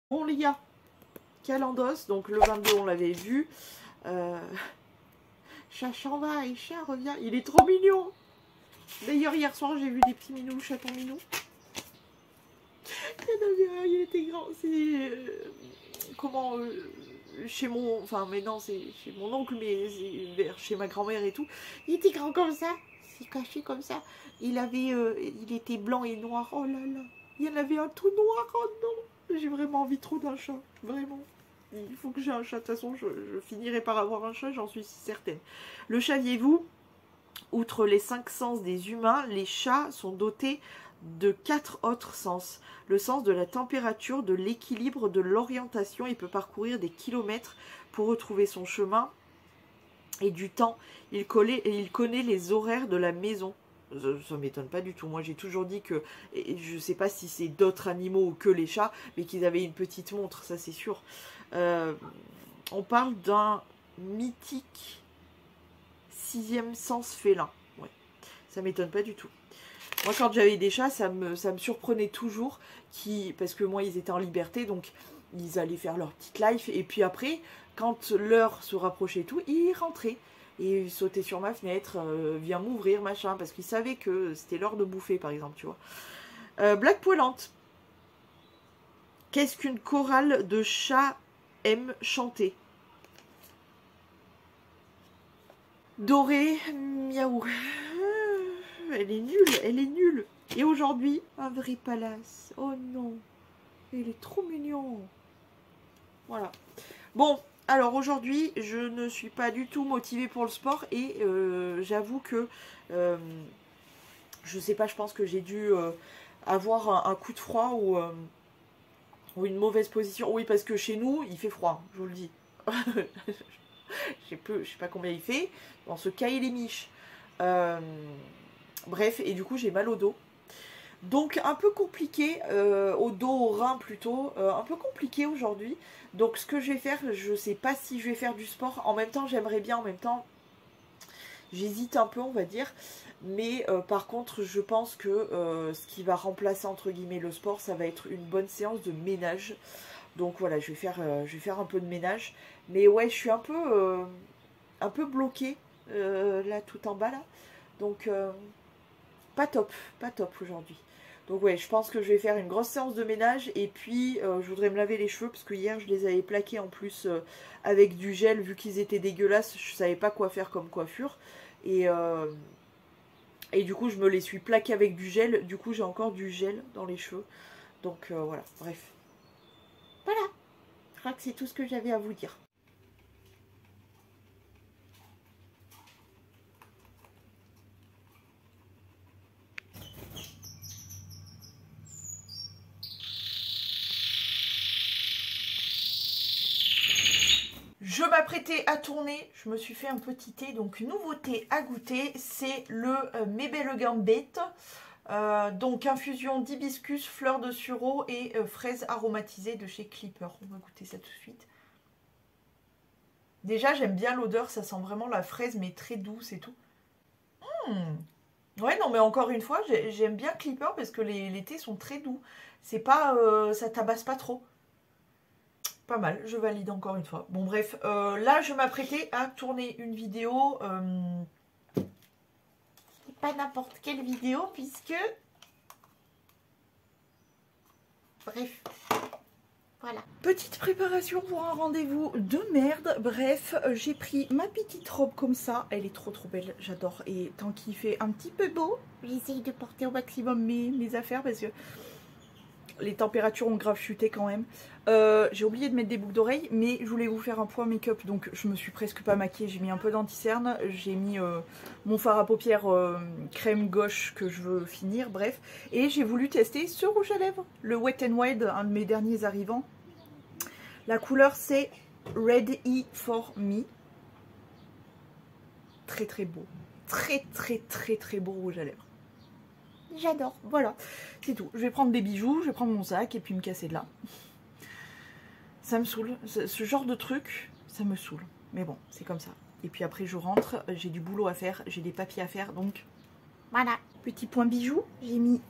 Bon les gars, Calandos, donc le 22 on l'avait vu. Chat s'en va et chat revient, il est trop mignon. D'ailleurs hier soir j'ai vu des petits minous, chatons minous. Il était grand, c'est... comment... chez mon... Enfin mais non c'est chez mon oncle, mais vers chez ma grand-mère et tout. Il était grand comme ça, c'est caché comme ça. Il avait... il était blanc et noir, oh là là. Il y en avait un tout noir, oh non. J'ai vraiment envie trop d'un chat, vraiment. Il faut que j'ai un chat, de toute façon je finirai par avoir un chat, j'en suis certaine. Le saviez-vous? Outre les 5 sens des humains, les chats sont dotés de 4 autres sens. Le sens de la température, de l'équilibre, de l'orientation. Il peut parcourir des kilomètres pour retrouver son chemin et du temps. Il connaît les horaires de la maison. Ça ne m'étonne pas du tout. Moi, j'ai toujours dit que, et je ne sais pas si c'est d'autres animaux ou que les chats, mais qu'ils avaient une petite montre, ça c'est sûr. On parle d'un mythique 6e sens félin. Ouais. Ça m'étonne pas du tout. Moi, quand j'avais des chats, ça me surprenait toujours, parce que moi, ils étaient en liberté, donc ils allaient faire leur petite life, et puis après, quand l'heure se rapprochait et tout, ils rentraient. Et ils sautaient sur ma fenêtre, viens m'ouvrir, machin, parce qu'ils savaient que c'était l'heure de bouffer, par exemple, tu vois. Blague poilante. Qu'est-ce qu'une chorale de chats aime chanter? Doré, miaou. Elle est nulle, elle est nulle. Et aujourd'hui, un vrai palace. Oh non, il est trop mignon. Voilà. Bon, alors aujourd'hui, je ne suis pas du tout motivée pour le sport et j'avoue que, je sais pas, je pense que j'ai dû avoir un coup de froid ou une mauvaise position. Oui, parce que chez nous, il fait froid, je vous le dis. Je sais pas combien il fait. On se caille les miches. Bref, et du coup, j'ai mal au dos. Donc, un peu compliqué, au dos, au rein plutôt. Un peu compliqué aujourd'hui. Donc, ce que je vais faire, je sais pas si je vais faire du sport. En même temps, j'aimerais bien. En même temps, j'hésite un peu, on va dire. Mais par contre, je pense que ce qui va remplacer, entre guillemets, le sport, ça va être une bonne séance de ménage. Donc voilà, je vais faire un peu de ménage. Mais ouais, je suis un peu bloquée, là, tout en bas, là. Donc, pas top aujourd'hui. Donc ouais, je pense que je vais faire une grosse séance de ménage. Et puis, je voudrais me laver les cheveux, parce que hier, je les avais plaqués en plus avec du gel. Vu qu'ils étaient dégueulasses, je savais pas quoi faire comme coiffure. Et du coup, je me les suis plaqués avec du gel. Du coup, j'ai encore du gel dans les cheveux. Donc voilà, bref. Voilà, je crois que c'est tout ce que j'avais à vous dire. Je m'apprêtais à tourner, je me suis fait un petit thé, donc nouveauté à goûter, c'est le Mébèle Gambette. Donc infusion d'hibiscus, fleurs de sureau et fraises aromatisées de chez Clipper. On va goûter ça tout de suite. Déjà j'aime bien l'odeur, ça sent vraiment la fraise mais très douce et tout. Ouais non mais encore une fois j'aime bien Clipper parce que les thés sont très doux. C'est pas, ça tabasse pas trop. Pas mal, je valide encore une fois. Bon bref, là je m'apprêtais à tourner une vidéo. Pas n'importe quelle vidéo puisque... Bref. Voilà. Petite préparation pour un rendez-vous de merde. Bref, j'ai pris ma petite robe comme ça. Elle est trop belle, j'adore. Et tant qu'il fait un petit peu beau, j'essaye de porter au maximum mes affaires parce que les températures ont grave chuté quand même. J'ai oublié de mettre des boucles d'oreilles, mais je voulais vous faire un point make-up, donc je me suis presque pas maquillée. J'ai mis un peu d'anti-cerne, j'ai mis mon fard à paupières crème gauche que je veux finir, bref. Et j'ai voulu tester ce rouge à lèvres, le Wet n Wild, un de mes derniers arrivants. La couleur c'est Red E for Me. Très beau. Très beau rouge à lèvres. J'adore, voilà, c'est tout. Je vais prendre des bijoux, je vais prendre mon sac et puis me casser de là. ça me saoule. Ce genre de truc, ça me saoule. Mais bon, c'est comme ça. Et puis après, je rentre, j'ai du boulot à faire, j'ai des papiers à faire, donc voilà. Petit point bijoux, j'ai mis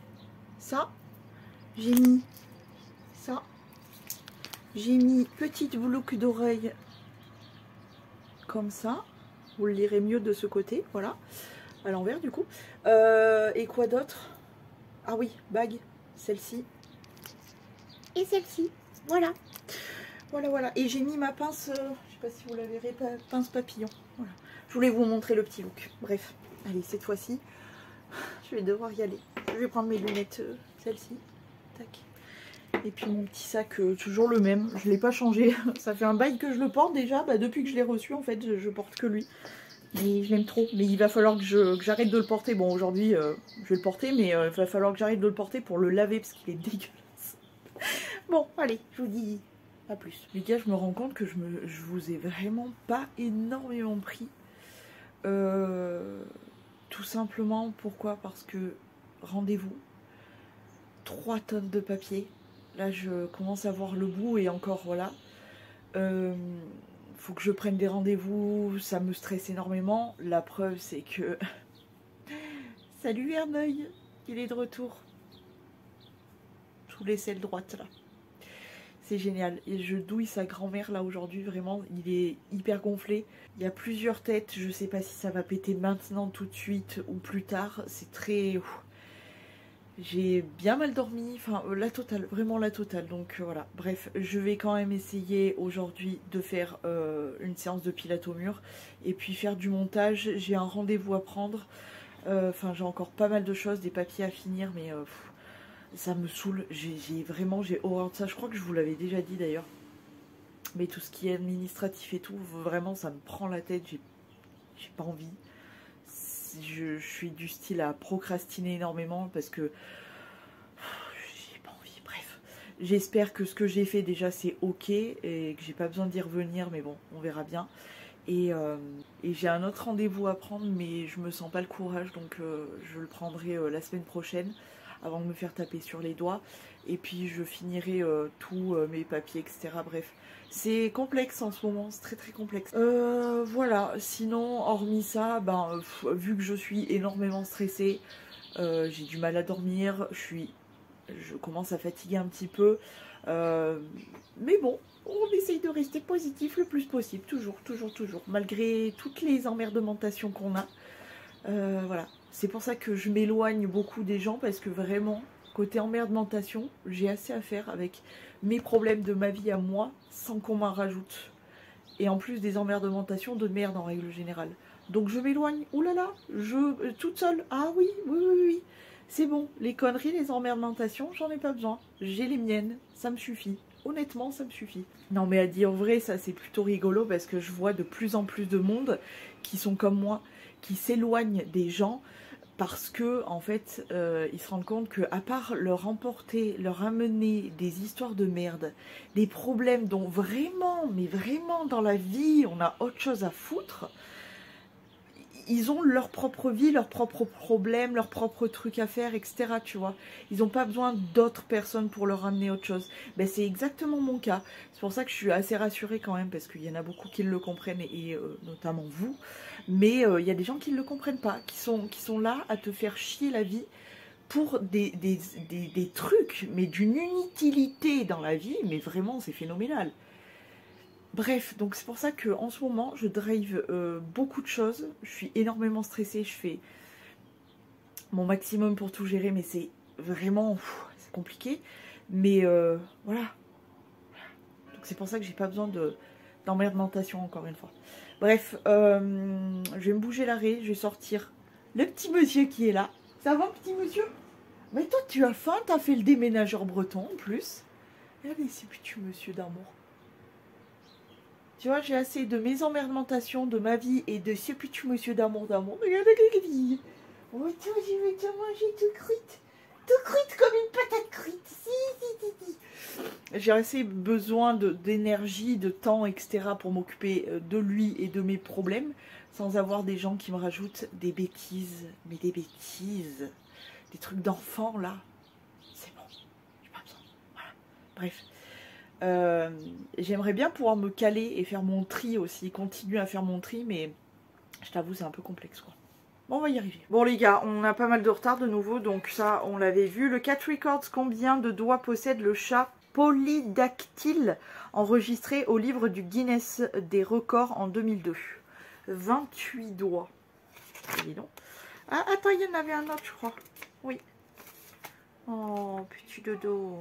ça, j'ai mis ça, j'ai mis petite boucle d'oreille comme ça. Vous le lirez mieux de ce côté, voilà, à l'envers du coup. Et quoi d'autre? Ah oui, bague, celle-ci. Et celle-ci, voilà. Voilà. Et j'ai mis ma pince, je sais pas si vous la verrez, pince papillon. Voilà. Je voulais vous montrer le petit look. Bref, allez, cette fois-ci, je vais devoir y aller. Je vais prendre mes lunettes, celle-ci. Tac. Et puis mon petit sac, toujours le même. Je ne l'ai pas changé. Ça fait un bail que je le porte déjà. Bah, depuis que je l'ai reçu, en fait, je porte que lui. Mais je l'aime trop. Mais il va falloir que j'arrête de le porter. Bon, aujourd'hui, je vais le porter, mais il va falloir que j'arrête de le porter pour le laver parce qu'il est dégueulasse. Bon, allez, je vous dis à plus. Les gars, je me rends compte que je vous ai vraiment pas énormément pris. Tout simplement, pourquoi? Parce que, rendez-vous, 3 tonnes de papier. Là, je commence à voir le bout et encore, voilà. Faut que je prenne des rendez-vous, ça me stresse énormément. La preuve, c'est que... Salut Verneuil, il est de retour. Sous l'aisselle droite, là. C'est génial. Et je douille sa grand-mère, là, aujourd'hui. Vraiment, il est hyper gonflé. Il y a plusieurs têtes. Je sais pas si ça va péter maintenant, tout de suite, ou plus tard. C'est très... J'ai bien mal dormi, enfin la totale, vraiment la totale, donc voilà. Bref, je vais quand même essayer aujourd'hui de faire une séance de pilates au mur et puis faire du montage. J'ai un rendez-vous à prendre, enfin j'ai encore pas mal de choses, des papiers à finir, mais ça me saoule. J'ai horreur de ça, je crois que je vous l'avais déjà dit d'ailleurs. Mais tout ce qui est administratif et tout, vraiment ça me prend la tête, j'ai pas envie. Je suis du style à procrastiner énormément parce que j'ai pas envie, bref. J'espère que ce que j'ai fait déjà c'est ok et que j'ai pas besoin d'y revenir, mais bon, on verra bien. Et j'ai un autre rendez-vous à prendre, mais je me sens pas le courage, donc je le prendrai la semaine prochaine avant de me faire taper sur les doigts. Et puis je finirai tous mes papiers, etc. Bref. C'est complexe en ce moment, c'est très très complexe. Voilà, sinon, hormis ça, ben, vu que je suis énormément stressée, j'ai du mal à dormir, je commence à fatiguer un petit peu. Mais bon, on essaye de rester positif le plus possible, toujours, malgré toutes les emmerdementations qu'on a. Voilà, c'est pour ça que je m'éloigne beaucoup des gens, parce que vraiment... Côté emmerdementation, j'ai assez à faire avec mes problèmes de ma vie à moi, sans qu'on m'en rajoute. Et en plus des emmerdementations de merde en règle générale. Donc je m'éloigne, oulala, toute seule, ah oui, c'est bon, les conneries, les emmerdementations, j'en ai pas besoin. J'ai les miennes, ça me suffit. Honnêtement, ça me suffit. Non mais à dire vrai, ça c'est plutôt rigolo parce que je vois de plus en plus de monde qui sont comme moi, qui s'éloignent des gens. Parce que en fait, ils se rendent compte que à part leur amener des histoires de merde, des problèmes dont vraiment, mais vraiment dans la vie, on a autre chose à foutre, ils ont leur propre vie, leurs propres problèmes, leurs propres trucs à faire, etc. Tu vois, ils n'ont pas besoin d'autres personnes pour leur amener autre chose. Ben, c'est exactement mon cas. C'est pour ça que je suis assez rassurée quand même, parce qu'il y en a beaucoup qui le comprennent, et notamment vous. Mais il y a des gens qui ne le comprennent pas, qui sont là à te faire chier la vie pour des trucs, mais d'une inutilité dans la vie, mais vraiment c'est phénoménal. Bref, donc c'est pour ça qu'en ce moment, je drive beaucoup de choses. Je suis énormément stressée, je fais mon maximum pour tout gérer, mais c'est vraiment c'est compliqué. Mais voilà. Donc c'est pour ça que j'ai pas besoin d'emmerdmentation encore une fois. Bref, je vais me bouger l'arrêt, je vais sortir le petit monsieur qui est là. Ça va, petit monsieur? Mais toi, tu as faim, t'as fait le déménageur breton en plus. Regardez ce petit monsieur d'amour. Tu vois, j'ai assez de mes emmerdementations, de ma vie et de ce petit monsieur d'amour. Regarde, oh, toi, je vais te manger tout cuite comme une patate cuite. Si. J'ai assez besoin d'énergie, de temps, etc. pour m'occuper de lui et de mes problèmes, sans avoir des gens qui me rajoutent des bêtises, mais des bêtises, des trucs d'enfant là. C'est bon, j'ai pas besoin. Voilà. Bref. J'aimerais bien pouvoir me caler et faire mon tri aussi, continuer à faire mon tri, mais je t'avoue c'est un peu complexe quoi. Bon, on va y arriver. Bon les gars, on a pas mal de retard de nouveau, donc ça on l'avait vu. Le Cat Records, combien de doigts possède le chat polydactyle enregistré au livre du Guinness des records en 2002? 28 doigts. Dis donc. Ah attends, il y en avait un autre je crois. Oui. Oh, petit dodo.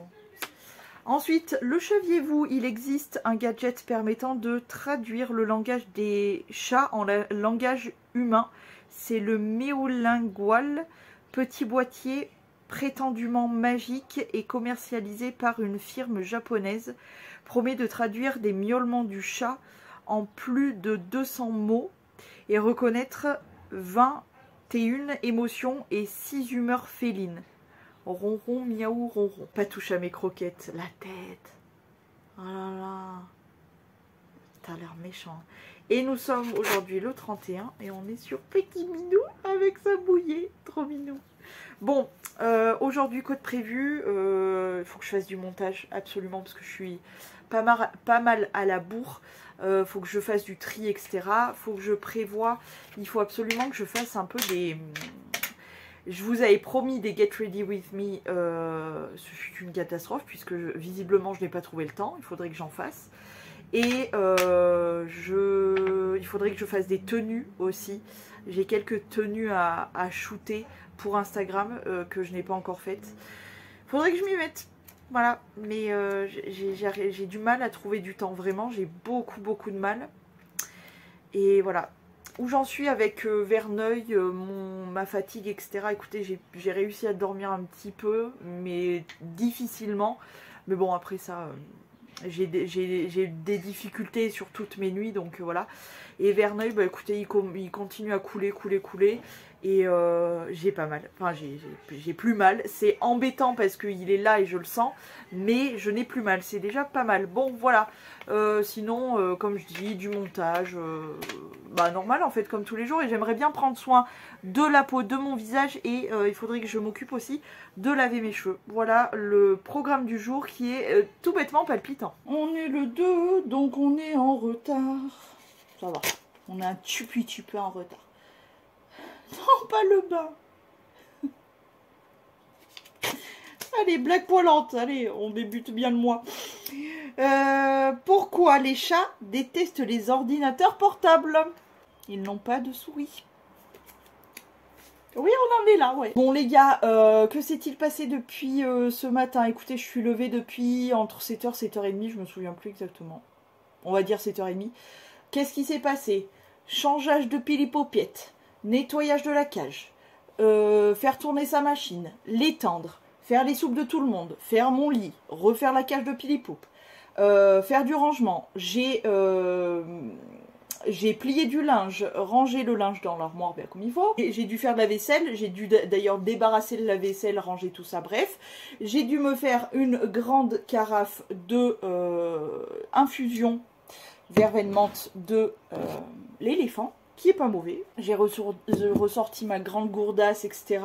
Ensuite, le saviez-vous, il existe un gadget permettant de traduire le langage des chats en langage humain. C'est le Meolingual, petit boîtier prétendument magique et commercialisé par une firme japonaise. Promet de traduire des miaulements du chat en plus de 200 mots et reconnaître 21 émotions et 6 humeurs félines. Ronron, miaou, ronron. Pas touche à mes croquettes. La tête. Oh là là. T'as l'air méchant. Et nous sommes aujourd'hui le 31 et on est sur Petit Minou avec sa bouillée. Trop minou. Bon, aujourd'hui, code prévu. Il faut que je fasse du montage absolument parce que je suis pas mal à la bourre. Faut que je fasse du tri, etc. Faut que je prévoie. Il faut absolument que je fasse un peu des... Je vous avais promis des Get Ready With Me, ce fut une catastrophe puisque visiblement je n'ai pas trouvé le temps, il faudrait que j'en fasse. Et il faudrait que je fasse des tenues aussi. J'ai quelques tenues à shooter pour Instagram que je n'ai pas encore faites. Il faudrait que je m'y mette, voilà. Mais j'ai du mal à trouver du temps, vraiment, j'ai beaucoup de mal. Et voilà. Où j'en suis avec Verneuil, ma fatigue, etc. Écoutez, j'ai réussi à dormir un petit peu, mais difficilement. Mais bon, après ça, j'ai des difficultés sur toutes mes nuits, donc voilà. Et Verneuil, bah écoutez, il continue à couler. Et j'ai pas mal, enfin j'ai plus mal. C'est embêtant parce qu'il est là et je le sens, mais je n'ai plus mal, c'est déjà pas mal. Bon voilà, sinon comme je dis, du montage, bah normal en fait comme tous les jours. Et j'aimerais bien prendre soin de la peau, de mon visage et il faudrait que je m'occupe aussi de laver mes cheveux. Voilà le programme du jour qui est tout bêtement palpitant. On est le 2, donc on est en retard. Ça va, on a un petit peu en retard. Non, pas le bain. Allez, blague poilante. Allez, on débute bien le mois. Pourquoi les chats détestent les ordinateurs portables? Ils n'ont pas de souris. Oui, on en est là, ouais. Bon, les gars, que s'est-il passé depuis ce matin? Écoutez, je suis levée depuis entre 7h et 7h30. Je me souviens plus exactement. On va dire 7h30. Qu'est-ce qui s'est passé? Changeage de pile paupiette. Nettoyage de la cage, faire tourner sa machine, l'étendre, faire les soupes de tout le monde, faire mon lit, refaire la cage de Pilipoup, faire du rangement. J'ai plié du linge, rangé le linge dans l'armoire bien comme il faut. J'ai dû faire de la vaisselle, j'ai dû d'ailleurs débarrasser de la vaisselle, ranger tout ça, bref. J'ai dû me faire une grande carafe de infusion verveine menthe de l'éléphant, qui est pas mauvais. J'ai ressorti ma grande gourdasse, etc.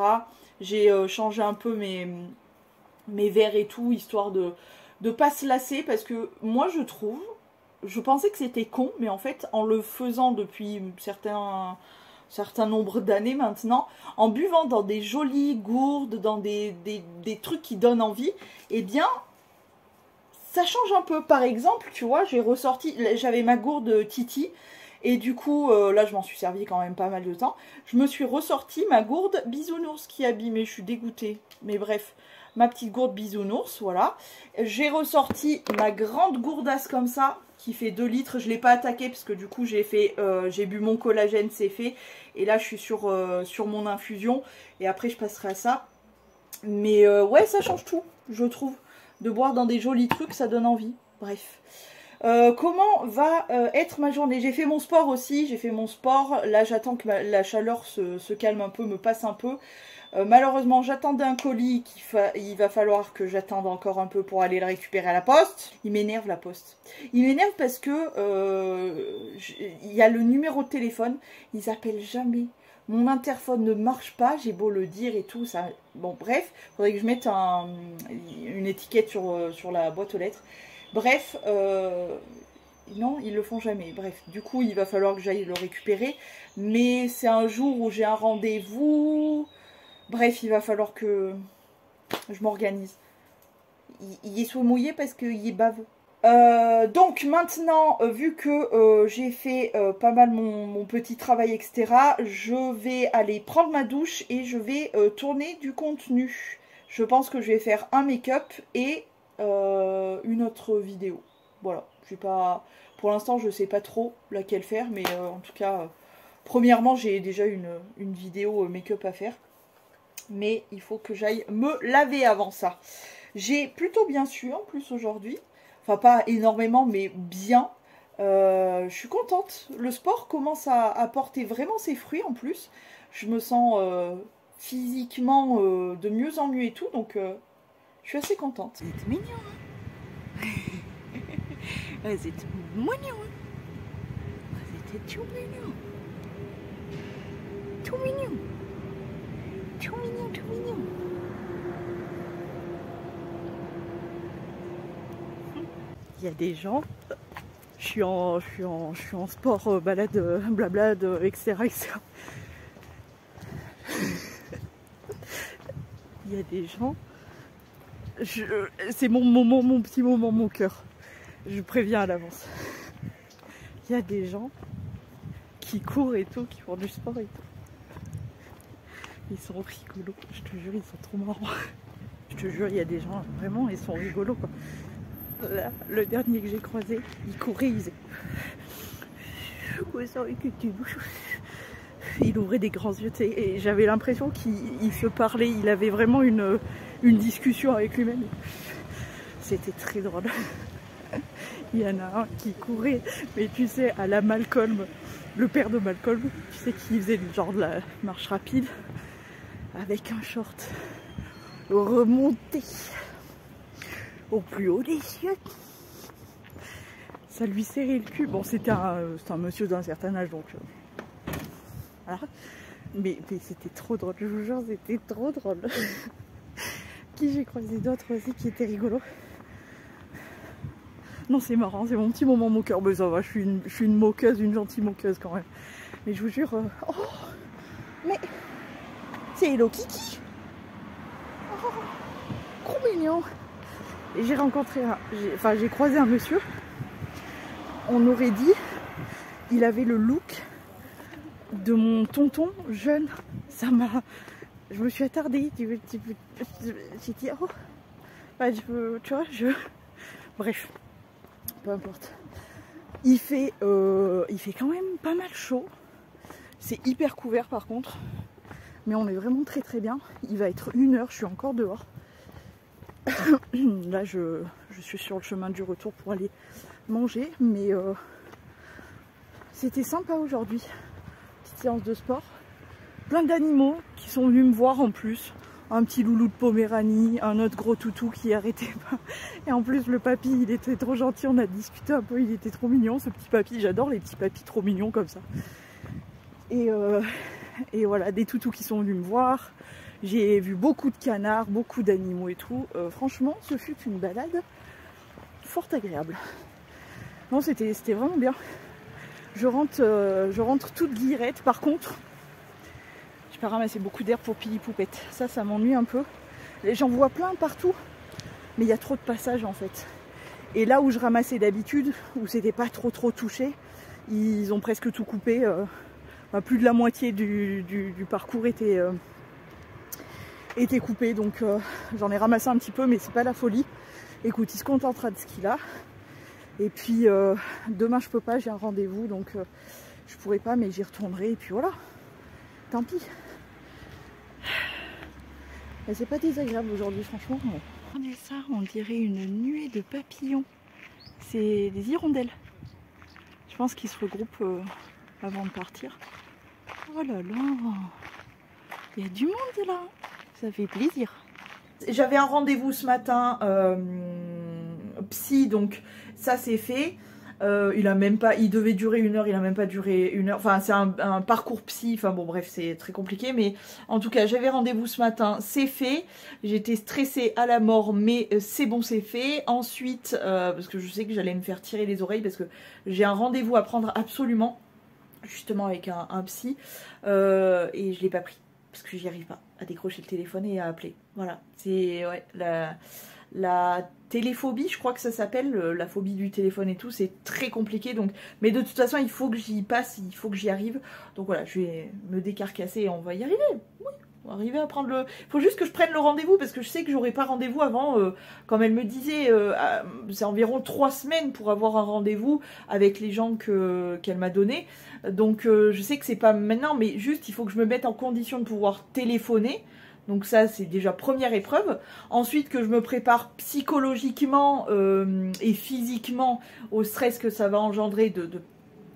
J'ai changé un peu mes verres et tout, histoire de pas se lasser, parce que moi je pensais que c'était con, mais en fait en le faisant depuis certain nombre d'années maintenant, en buvant dans des jolies gourdes, dans des trucs qui donnent envie, eh bien ça change un peu. Par exemple, tu vois, j'avais ma gourde Titi. Et du coup, là, je m'en suis servi quand même pas mal de temps. Je me suis ressorti ma gourde bisounours qui est abîmée. Je suis dégoûtée. Mais bref, ma petite gourde bisounours, voilà. J'ai ressorti ma grande gourdasse comme ça, qui fait 2 litres. Je ne l'ai pas attaquée parce que du coup, j'ai bu mon collagène, c'est fait. Et là, je suis sur mon infusion. Et après, je passerai à ça. Mais ouais, ça change tout, je trouve. De boire dans des jolis trucs, ça donne envie. Bref. Comment va être ma journée? J'ai fait mon sport aussi, j'ai fait mon sport. Là, j'attends que la chaleur se calme un peu, me passe un peu. Malheureusement, j'attendais un colis il va falloir que j'attende encore un peu pour aller le récupérer à la poste. Il m'énerve la poste. Il m'énerve parce que il y a le numéro de téléphone, ils appellent jamais. Mon interphone ne marche pas, j'ai beau le dire et tout, ça. Bon, bref, il faudrait que je mette une étiquette sur la boîte aux lettres. Bref, non, ils le font jamais. Bref, du coup, il va falloir que j'aille le récupérer. Mais c'est un jour où j'ai un rendez-vous. Bref, il va falloir que je m'organise. Il est soit mouillé parce qu'il est bave. Donc maintenant, vu que j'ai fait pas mal mon petit travail, etc., je vais aller prendre ma douche et je vais tourner du contenu. Je pense que je vais faire un make-up et une autre vidéo. Voilà, je vais pas... Pour l'instant, je sais pas trop laquelle faire, mais en tout cas, premièrement, j'ai déjà une vidéo make-up à faire. Mais il faut que j'aille me laver avant ça. J'ai plutôt bien su en plus aujourd'hui. Enfin, pas énormément, mais bien. Je suis contente. Le sport commence à porter vraiment ses fruits en plus. Je me sens physiquement de mieux en mieux et tout. Donc, je suis assez contente. C'est mignon, hein. C'est mignon, hein. C'est tout mignon. Tout mignon. Tout mignon, tout mignon. Il y a des gens, je suis en sport, balade, blablade, etc., etc. Il y a des gens, c'est mon petit moment, mon cœur. Je préviens à l'avance. Il y a des gens qui courent et tout, qui font du sport et tout. Ils sont rigolos, je te jure, ils sont trop marrants. Je te jure, il y a des gens, vraiment, ils sont rigolos, quoi. Là, le dernier que j'ai croisé, il courait, il faisait... Il ouvrait des grands yeux, tu sais, et j'avais l'impression qu'il se parlait, il avait vraiment une discussion avec lui-même. C'était très drôle. Il y en a un qui courait, mais tu sais, à la Malcolm, le père de Malcolm, tu sais, qui faisait le genre de la marche rapide, avec un short remonté au plus haut des cieux. Ça lui serrait le cul. Bon, c'était un monsieur d'un certain âge, donc voilà. Mais c'était trop drôle, je vous jure, c'était trop drôle. Qui j'ai croisé d'autres aussi qui étaient rigolos. Non, c'est marrant, c'est mon petit moment moqueur. Mais ça va, je suis une moqueuse, une gentille moqueuse quand même. Mais je vous jure, oh, mais c'est Hello Kitty. Oh, trop mignon. Et j'ai rencontré j'ai croisé un monsieur. On aurait dit, il avait le look de mon tonton jeune. Ça m'a... Je me suis attardée. J'ai dit, oh, bah, tu vois, bref, peu importe. Il fait quand même pas mal chaud. C'est hyper couvert par contre. Mais on est vraiment très très bien. Il va être 1h, je suis encore dehors. Là, je suis sur le chemin du retour pour aller manger. Mais c'était sympa aujourd'hui. Petite séance de sport. Plein d'animaux qui sont venus me voir en plus. Un petit loulou de Poméranie, un autre gros toutou qui arrêtait pas. Et en plus, le papy, il était trop gentil. On a discuté un peu, il était trop mignon, ce petit papy. J'adore les petits papys trop mignons comme ça. Et voilà, des toutous qui sont venus me voir. J'ai vu beaucoup de canards, beaucoup d'animaux et tout. Franchement, ce fut une balade fort agréable. Non, c'était vraiment bien. Je rentre toute guillerette. Par contre, j'ai pas ramassé beaucoup d'herbe pour Pili Poupette. Ça m'ennuie un peu. J'en vois plein partout, mais il y a trop de passages en fait. Et là où je ramassais d'habitude, où c'était pas trop touché, ils ont presque tout coupé. Plus de la moitié du parcours était coupé, donc j'en ai ramassé un petit peu, mais c'est pas la folie. Écoute, il se contentera de ce qu'il a. Et puis demain je peux pas, j'ai un rendez-vous, donc je pourrai pas, mais j'y retournerai. Et puis voilà, tant pis. Mais c'est pas désagréable aujourd'hui, franchement. Regardez ça, on dirait une nuée de papillons. C'est des hirondelles. Je pense qu'ils se regroupent avant de partir. Oh là là, il y a du monde là, ça fait plaisir. J'avais un rendez-vous ce matin, psy, donc ça c'est fait. Il a même pas, il devait durer 1 heure, il a même pas duré 1 heure. Enfin, c'est un parcours psy. Enfin bon, bref, c'est très compliqué. Mais en tout cas, j'avais rendez-vous ce matin, c'est fait. J'étais stressée à la mort, mais c'est bon, c'est fait. Ensuite, parce que je sais que j'allais me faire tirer les oreilles parce que j'ai un rendez-vous à prendre absolument, justement avec un psy, et je l'ai pas pris parce que j'y arrive pas à décrocher le téléphone et à appeler. Voilà, c'est ouais la téléphobie, je crois que ça s'appelle, la phobie du téléphone et tout, c'est très compliqué. Donc, mais de toute façon, il faut que j'y passe, il faut que j'y arrive. Donc voilà, je vais me décarcasser et on va y arriver. Oui, on va arriver à prendre le... Il faut juste que je prenne le rendez-vous parce que je sais que j'aurai pas rendez-vous avant, comme elle me disait, c'est environ 3 semaines pour avoir un rendez-vous avec les gens qu'elle m'a donné. Donc je sais que c'est pas maintenant, mais juste il faut que je me mette en condition de pouvoir téléphoner. Donc ça, c'est déjà première épreuve. Ensuite, que je me prépare psychologiquement et physiquement au stress que ça va engendrer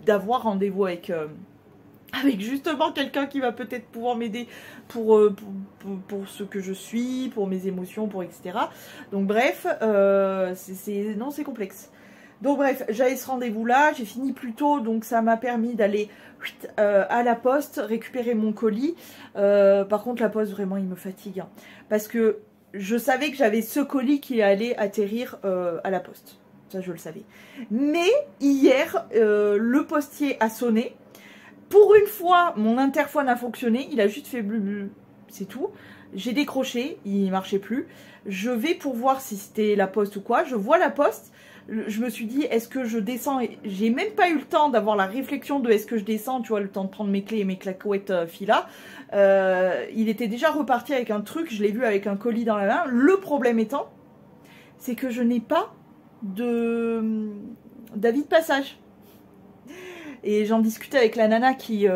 d'avoir rendez-vous avec justement quelqu'un qui va peut-être pouvoir m'aider pour ce que je suis, pour mes émotions, pour etc. Donc bref, non, c'est complexe. Donc bref, j'avais ce rendez-vous-là, j'ai fini plus tôt, donc ça m'a permis d'aller à la poste, récupérer mon colis. Par contre, la poste, vraiment, il me fatigue. Hein, parce que je savais que j'avais ce colis qui allait atterrir à la poste. Ça, je le savais. Mais hier, le postier a sonné. Pour une fois, mon interphone a fonctionné. Il a juste fait bleu, c'est tout. J'ai décroché, il ne marchait plus. Je vais pour voir si c'était la poste ou quoi. Je vois la poste. Je me suis dit, est-ce que je descends? J'ai même pas eu le temps d'avoir la réflexion de est-ce que je descends, tu vois, le temps de prendre mes clés et mes claquettes Fila. Il était déjà reparti avec un truc, je l'ai vu avec un colis dans la main. Le problème étant, c'est que je n'ai pas d'avis de passage. Et j'en discutais avec la nana qui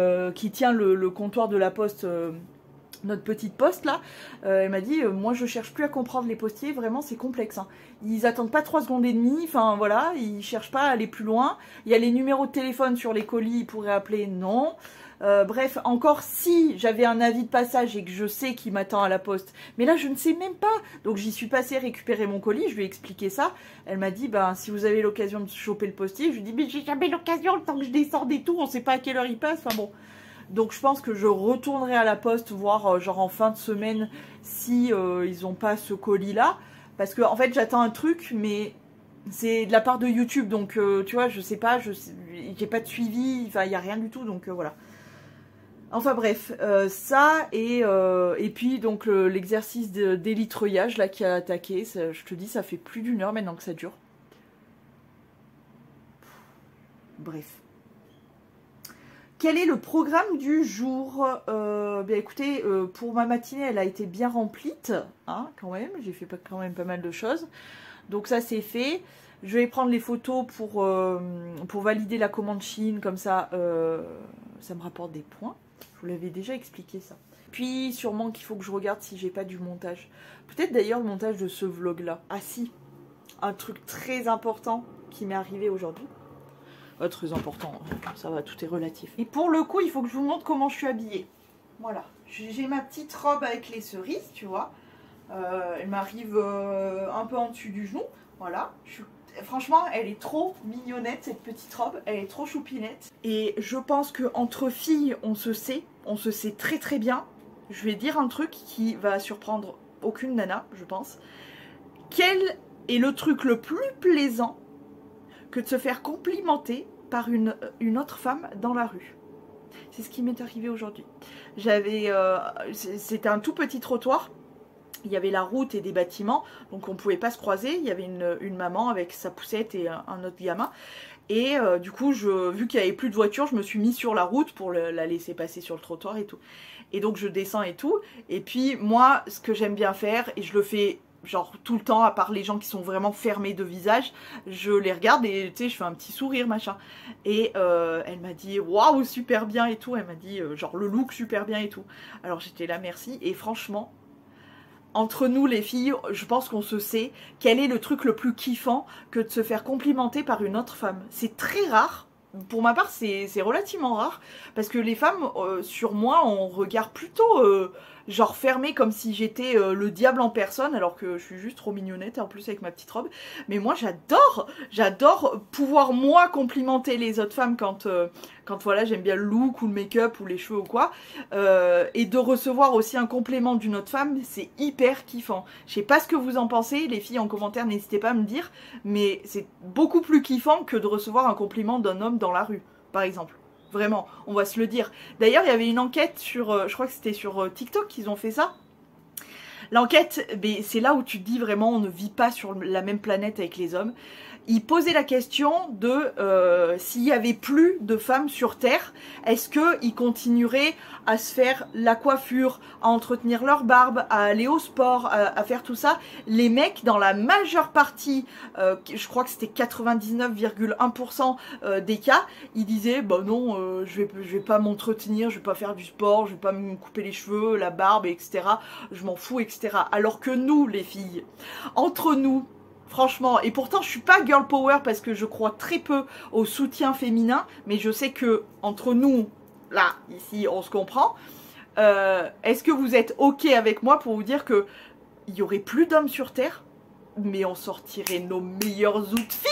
tient le comptoir de la poste, notre petite poste là. Elle m'a dit, moi je cherche plus à comprendre les postiers, vraiment c'est complexe. Hein. Ils attendent pas 3 secondes et demie, enfin voilà, ils cherchent pas à aller plus loin. Il y a les numéros de téléphone sur les colis, ils pourraient appeler, non. Bref, encore si j'avais un avis de passage et que je sais qu'il m'attend à la poste, mais là je ne sais même pas. Donc j'y suis passée récupérer mon colis, je lui ai expliqué ça. Elle m'a dit, ben si vous avez l'occasion de choper le postier, je lui ai dit, mais j'ai jamais l'occasion, le temps que je descende et tout, on sait pas à quelle heure il passe, enfin bon. Donc je pense que je retournerai à la poste voir genre en fin de semaine si ils n'ont pas ce colis là. Parce que en fait j'attends un truc mais c'est de la part de YouTube. Donc tu vois je sais pas, j'ai pas de suivi, enfin il n'y a rien du tout donc voilà. Enfin bref, ça et puis donc l'exercice d'élitreuillage là qui a attaqué. Ça, je te dis ça fait plus d'1 heure maintenant que ça dure. Bref. Quel est le programme du jour? Bien écoutez, pour ma matinée, elle a été bien remplie, hein, quand même. J'ai fait quand même pas mal de choses. Donc ça, c'est fait. Je vais prendre les photos pour valider la commande Chine. Comme ça, ça me rapporte des points. Je vous l'avais déjà expliqué ça. Puis, sûrement qu'il faut que je regarde si j'ai pas du montage. Peut-être d'ailleurs le montage de ce vlog-là. Ah si, un truc très important qui m'est arrivé aujourd'hui. Très important, ça va, tout est relatif. Et pour le coup, il faut que je vous montre comment je suis habillée. Voilà, j'ai ma petite robe avec les cerises, tu vois. Elle m'arrive un peu en dessus du genou. Voilà, franchement, elle est trop mignonnette, cette petite robe. Elle est trop choupinette. Et je pense qu'entre filles, on se sait très très bien. Je vais dire un truc qui va surprendre aucune nana, je pense. Quel est le truc le plus plaisant que de se faire complimenter par une autre femme dans la rue? C'est ce qui m'est arrivé aujourd'hui. C'était un tout petit trottoir. Il y avait la route et des bâtiments, donc on ne pouvait pas se croiser. Il y avait une maman avec sa poussette et un autre gamin. Et du coup, vu qu'il n'y avait plus de voiture, je me suis mise sur la route pour la laisser passer sur le trottoir et tout. Et donc je descends et tout. Et puis moi, ce que j'aime bien faire, et je le fais genre tout le temps, à part les gens qui sont vraiment fermés de visage, je les regarde et tu sais, je fais un petit sourire machin. Et elle m'a dit waouh, super bien et tout. Elle m'a dit genre le look super bien et tout. Alors j'étais là, merci. Et franchement, entre nous les filles, je pense qu'on se sait quel est le truc le plus kiffant que de se faire complimenter par une autre femme. C'est très rare. Pour ma part, c'est relativement rare. Parce que les femmes, sur moi, on regarde plutôt genre fermée comme si j'étais le diable en personne, alors que je suis juste trop mignonnette, en plus avec ma petite robe. Mais moi j'adore pouvoir moi complimenter les autres femmes quand voilà, j'aime bien le look ou le make-up ou les cheveux ou quoi, et de recevoir aussi un complément d'une autre femme, c'est hyper kiffant. Je sais pas ce que vous en pensez, les filles en commentaire, n'hésitez pas à me dire, mais c'est beaucoup plus kiffant que de recevoir un compliment d'un homme dans la rue, par exemple. Vraiment, on va se le dire. D'ailleurs, il y avait une enquête sur, je crois que c'était sur TikTok qu'ils ont fait ça. L'enquête, c'est là où tu te dis vraiment, on ne vit pas sur la même planète avec les hommes. Ils posaient la question de s'il n'y avait plus de femmes sur Terre, est-ce qu'ils continueraient à se faire la coiffure, à entretenir leur barbe, à aller au sport, à faire tout ça. Les mecs, dans la majeure partie, je crois que c'était 99,1% des cas, ils disaient bah non, je vais pas m'entretenir, je vais pas faire du sport, je vais pas me couper les cheveux, la barbe, etc. Je m'en fous, etc. Alors que nous, les filles, entre nous, franchement, et pourtant je suis pas girl power parce que je crois très peu au soutien féminin, mais je sais que entre nous, là, ici, on se comprend. Est-ce que vous êtes ok avec moi pour vous dire que il y aurait plus d'hommes sur Terre, mais on sortirait nos meilleurs outfits,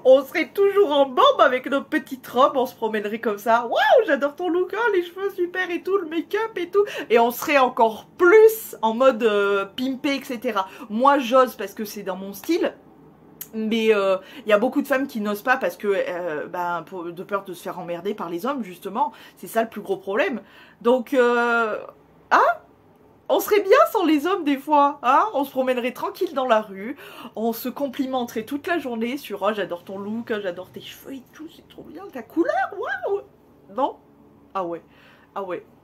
on serait toujours en bombe avec nos petites robes, on se promènerait comme ça, waouh, j'adore ton look, hein, les cheveux super et tout, le make-up et tout, et on serait encore plus en mode pimpé, etc. Moi j'ose parce que c'est dans mon style, mais il y a beaucoup de femmes qui n'osent pas parce que de peur de se faire emmerder par les hommes, justement, c'est ça le plus gros problème. Donc on serait bien sans les hommes des fois, hein, on se promènerait tranquille dans la rue, on se complimenterait toute la journée sur « Oh, j'adore ton look, hein, j'adore tes cheveux et tout, c'est trop bien, ta couleur, waouh !» Non? Ah ouais,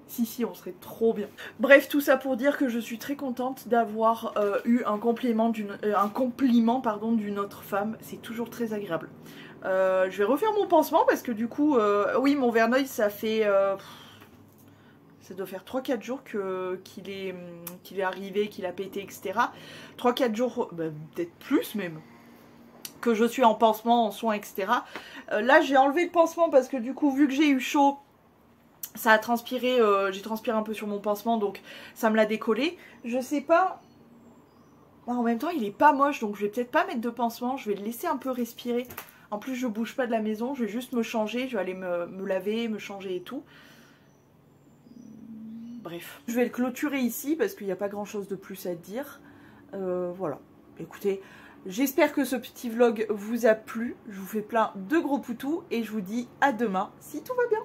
si, on serait trop bien. Bref, tout ça pour dire que je suis très contente d'avoir eu un compliment d'une autre femme, c'est toujours très agréable. Je vais refaire mon pansement parce que du coup, oui, mon Verneuil, ça fait... ça doit faire 3-4 jours qu'il est arrivé, qu'il a pété, etc. 3-4 jours, peut-être plus même, que je suis en pansement, en soins, etc. Là, j'ai enlevé le pansement parce que du coup, vu que j'ai eu chaud, ça a transpiré, j'ai transpiré un peu sur mon pansement, donc ça me l'a décollé. Je sais pas... En même temps, il est pas moche, donc je vais peut-être pas mettre de pansement, je vais le laisser un peu respirer. En plus, je bouge pas de la maison, je vais juste me changer, je vais aller me laver, me changer et tout. Bref, je vais le clôturer ici parce qu'il n'y a pas grand chose de plus à dire. Voilà, écoutez, j'espère que ce petit vlog vous a plu. Je vous fais plein de gros poutous et je vous dis à demain si tout va bien.